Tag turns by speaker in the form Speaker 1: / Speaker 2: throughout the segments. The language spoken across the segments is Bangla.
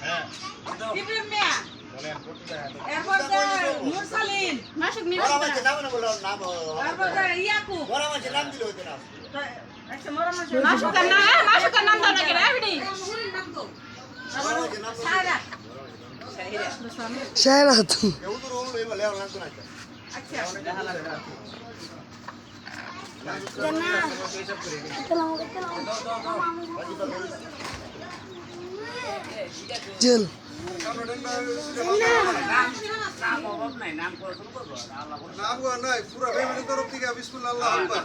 Speaker 1: হ্যাঁ
Speaker 2: ইব্রাহিম মিয়া এরপর মুরসালিন
Speaker 3: মাসুক
Speaker 4: বড় মাঝে নাম না বলো নাম
Speaker 2: এরপর ইয়াকুব
Speaker 4: বড় মাঝে নাম দিলে হতো না
Speaker 2: আচ্ছা মোরা
Speaker 3: মাসুকের নাম দাও নাকি রে বিডি
Speaker 4: বড় মাঝে নাম
Speaker 2: সারা
Speaker 5: শাহরাত
Speaker 4: এউদুর ওলো এমলে নাম তো না
Speaker 2: আচ্ছা
Speaker 5: চল
Speaker 1: নাম গো নাই পুরো ফ্যামিলি তরফ থেকে বিসমিল্লাহ আল্লাহু আকবার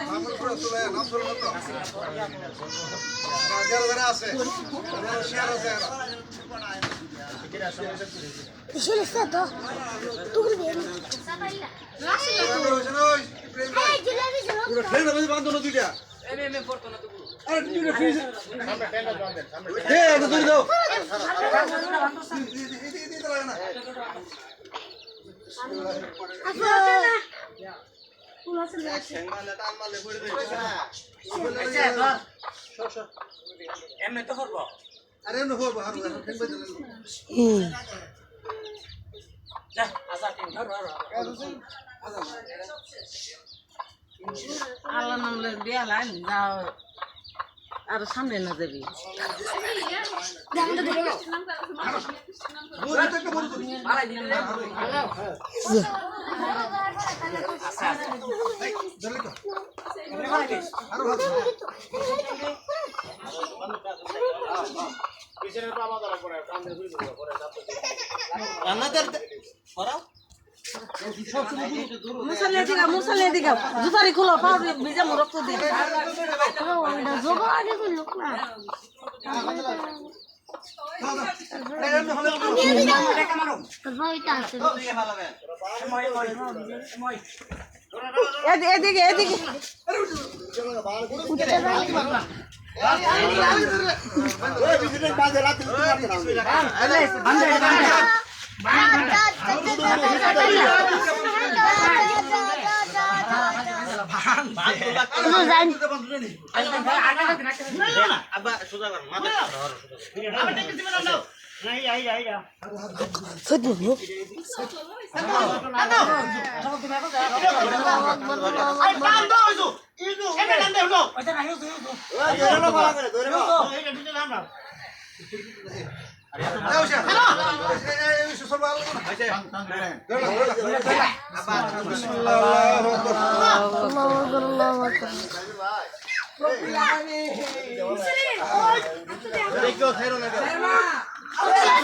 Speaker 1: নাম পুরো চলে নাম চলে মত যারা যারা আছে যারা শেয়ার আছে
Speaker 5: শুনে তো তুই দে
Speaker 1: পুরো ট্রেন মধ্যে বাঁধো না দুইটা আরে দুইটা ফ্রিজ এ এটা তুই দাও দিতে লাগে না
Speaker 4: এমনি তো করব
Speaker 1: আরে এমনি হবো আর ফ্যান বাজে
Speaker 4: যা আজা টিম ধর
Speaker 2: আল্লাহ নাম লে দিয়া লাইন যাও আর সামনে না যাবি
Speaker 1: দূরে থেকে বড় তুমি
Speaker 4: আড়াই দিন
Speaker 1: জলদি তো আরো ভালো
Speaker 4: পিছনের পা মাথা করে কান্দে ঘুরে করে যাচ্ছে রান্না করতে সরাও
Speaker 2: মুসলে দিগা জুতারি খুলো পাও ভিজা রক্ত দি
Speaker 3: জগো আগে কোন লোক না
Speaker 2: এদিকে এদিকে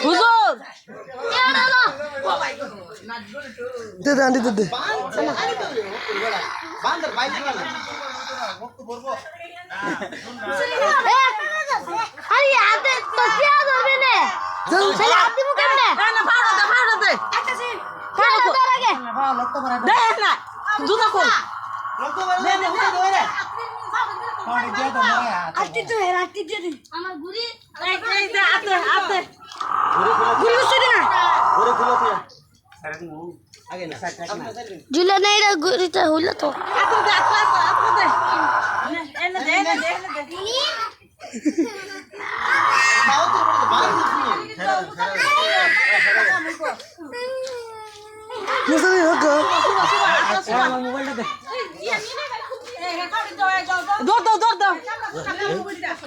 Speaker 2: হুজুর
Speaker 5: দে আন্টি দে
Speaker 4: বান্দর বাইক চালা রক্ত ভরবো
Speaker 3: আরে হাতে তো পেয়া ধরবে না ছেলে হাত দিমু কেমনে
Speaker 2: না ফাড়ো দে
Speaker 3: ফাড়ো তো লাগে
Speaker 2: দে না জুতা কর
Speaker 4: রক্ত ভরবে না উঠে ধরে পানি দিয়ে তো মরে
Speaker 3: আস্তি তো হেরা আস্তি দে আমার গুড়ি
Speaker 2: এই দে আতে
Speaker 3: গুড়ি ছুটি না
Speaker 4: ঘুরে খুলো তুই আগে না
Speaker 3: জুলে নাই রে গুড়িটা হইলো তো
Speaker 2: আতে দে এনে দে
Speaker 4: তাও তো
Speaker 5: মুসলি হক
Speaker 4: মোবাইলটা দে
Speaker 2: দৌড় দাও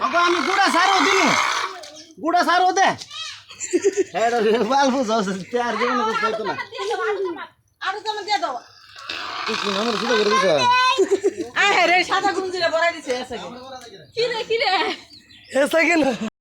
Speaker 4: আগে আমি গুড়া সারো দে এটা বাল বুঝো তার জীবনে কিছু হইতো না
Speaker 2: আরো তুমি দিয়ে দাও
Speaker 4: তুই আমার শুধু করে দিছ
Speaker 2: আয় রে সাদা গুঞ্জিরে বড়াই দিছে এসে
Speaker 3: কি রে
Speaker 5: এসে কেন